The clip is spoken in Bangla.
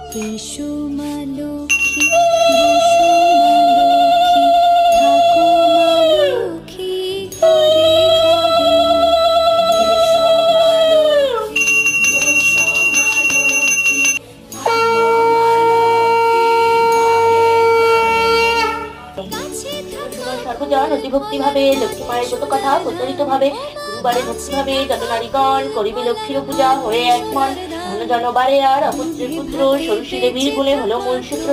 এসো মা লক্ষ্মী, বসো মা লক্ষ্মী, থাকো মা লক্ষ্মী ঘরে ঘরে। এসো মা লক্ষ্মী, বসো মা লক্ষ্মী, থাকো মা লক্ষ্মী ঘরে ঘরে। সর্বজন অতি ভক্তি ভাবে লক্ষ্মী মায়ের ব্রত কথা প্রচলিত ভাবে গুরুবারে ভক্তি ভাবে যত নারীগণ করিবে লক্ষ্মীর পূজা হয়ে এক মন ধন জন বারে আর অপুত্রের পুত্র ষোড়শী দেবীর গুণে হলো মূল সূত্র।